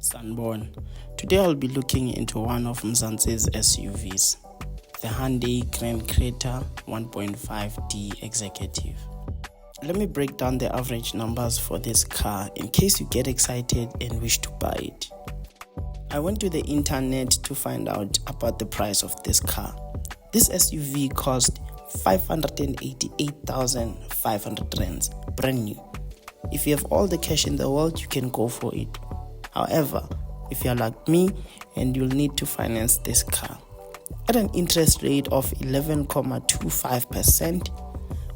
Sanborn. Today I'll be looking into one of Mzansi's SUVs, the Hyundai Grand Creta 1.5D Executive. Let me break down the average numbers for this car in case you get excited and wish to buy it. I went to the internet to find out about the price of this car. This SUV cost 588,500 rands, brand new. If you have all the cash in the world, you can go for it. However, if you're like me and you'll need to finance this car at an interest rate of 11.25%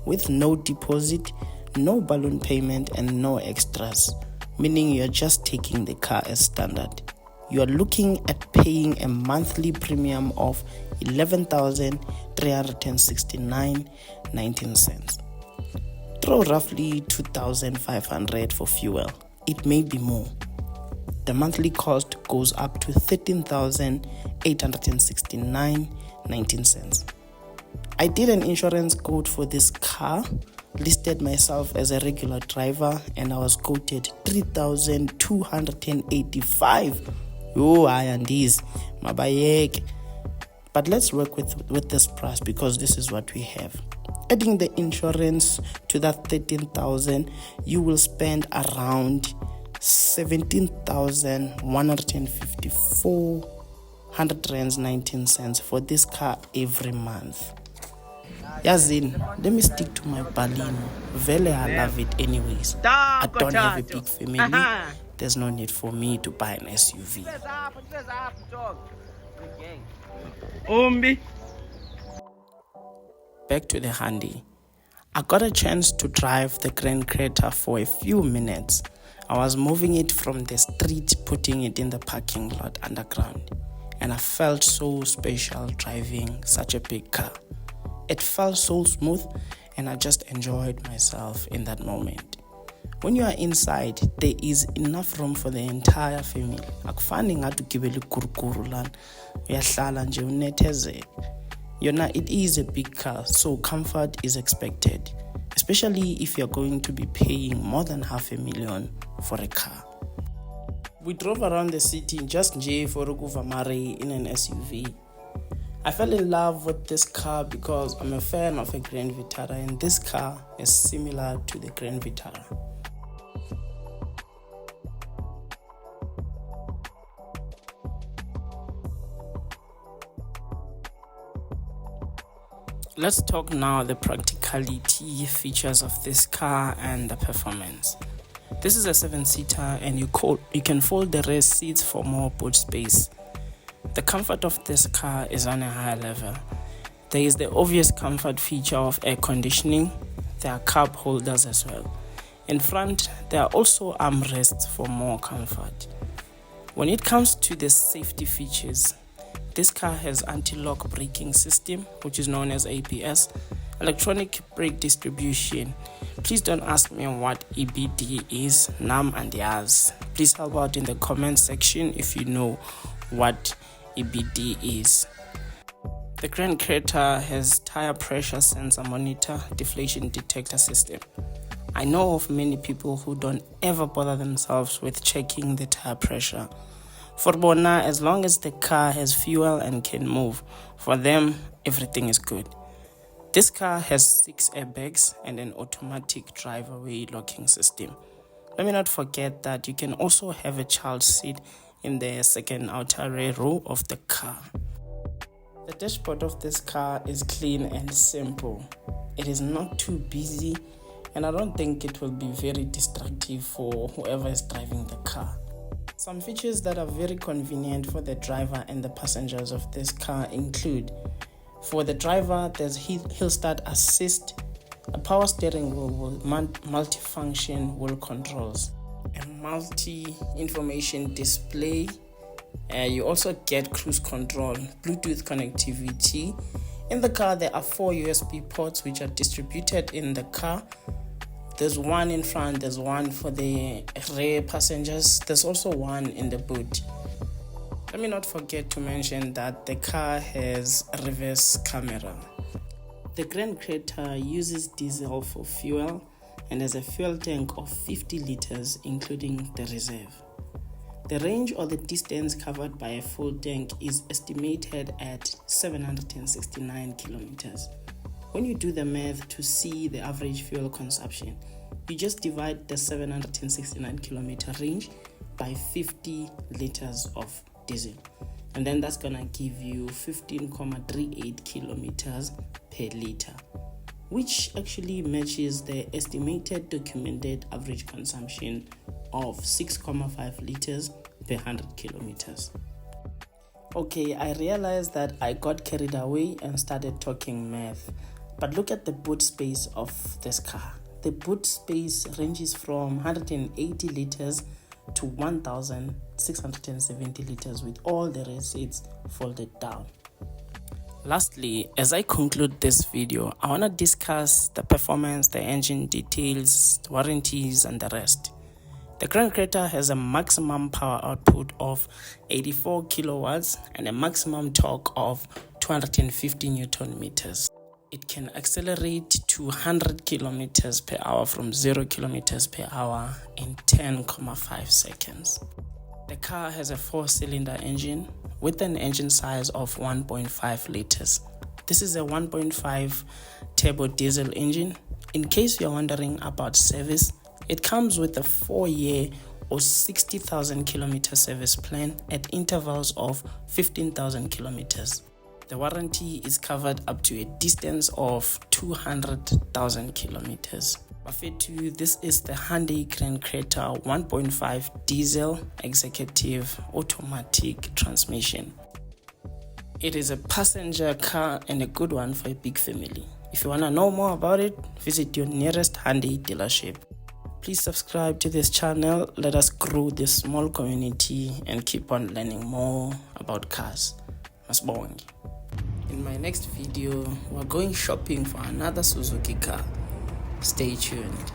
with no deposit, no balloon payment and no extras, meaning you're just taking the car as standard, you are looking at paying a monthly premium of 11,369.19 cents. Throw roughly 2,500 for fuel. It may be more. The monthly cost goes up to 13,869.19 cents. I did an insurance quote for this car, listed myself as a regular driver, and I was quoted 3,285. Oh, I and these, mabayek. But let's work with this price because this is what we have. Adding the insurance to that 13,000, you will spend around 17,154.19 cents for this car every month. Yazin, let me stick to my balloon. Vele, I love it anyways. I don't have a big family. There's no need for me to buy an SUV. Back to the Hyundai. I got a chance to drive the Grand Creta for a few minutes. I was moving it from the street, putting it in the parking lot underground, and I felt so special driving such a big car. It felt so smooth and I just enjoyed myself in that moment. When you are inside, there is enough room for the entire family. Akufani ngathi ugibele kurukuru lan, uyahlala nje unethezeke. It is a big car, so comfort is expected, especially if you're going to be paying more than $500,000 for a car. We drove around the city just for Ukuvamari in an SUV. I fell in love with this car because I'm a fan of a Grand Vitara, and this car is similar to the Grand Vitara. Let's talk now the practicality features of this car and the performance. This is a 7-seater and you can fold the rear seats for more boot space. The comfort of this car is on a high level. There is the obvious comfort feature of air conditioning. There are cup holders as well. In front, there are also armrests for more comfort. When it comes to the safety features, this car has anti-lock braking system, which is known as ABS, electronic brake distribution. Please don't ask me what EBD is, Nam and Yaz. Please help out in the comment section if you know what EBD is. The Grand Creta has tire pressure sensor monitor, deflation detector system. I know of many people who don't ever bother themselves with checking the tire pressure. For Bona, as long as the car has fuel and can move, for them, everything is good. This car has 6 airbags and an automatic drive-away locking system. Let me not forget that you can also have a child seat in the second outer rear row of the car. The dashboard of this car is clean and simple. It is not too busy, and I don't think it will be very destructive for whoever is driving the car. Some features that are very convenient for the driver and the passengers of this car include: for the driver, there's hill start assist, a power steering wheel with multi-function wheel controls, a multi-information display. You also get cruise control, Bluetooth connectivity. In the car, there are 4 USB ports which are distributed in the car. There's one in front, there's one for the rear passengers, there's also one in the boot. Let me not forget to mention that the car has a reverse camera. The Grand Creta uses diesel for fuel and has a fuel tank of 50 liters including the reserve. The range or the distance covered by a full tank is estimated at 769 kilometers. When you do the math to see the average fuel consumption, you just divide the 769 kilometer range by 50 liters of diesel, and then that's gonna give you 15.38 kilometers per liter, which actually matches the estimated documented average consumption of 6.5 liters per 100 kilometers. Okay, I realized that I got carried away and started talking math, but look at the boot space of this car. The boot space ranges from 180 liters to 1,670 liters with all the rear seats folded down. Lastly, as I conclude this video, I want to discuss the performance, the engine details, warranties, and the rest. The Grand Creta has a maximum power output of 84 kilowatts and a maximum torque of 250 Newton meters. It can accelerate to 100 kilometers per hour from 0 kilometers per hour in 10.5 seconds. The car has a 4-cylinder engine with an engine size of 1.5 liters. This is a 1.5 turbo diesel engine. In case you're wondering about service, it comes with a 4-year or 60,000 kilometer service plan at intervals of 15,000 kilometers. The warranty is covered up to a distance of 200,000 kilometers. Bafetu, this is the Hyundai Grand Creta 1.5 diesel executive automatic transmission. It is a passenger car and a good one for a big family. If you want to know more about it, visit your nearest Hyundai dealership. Please subscribe to this channel. Let us grow this small community and keep on learning more about cars. Masbongi. In my next video, we're going shopping for another Suzuki car. Stay tuned.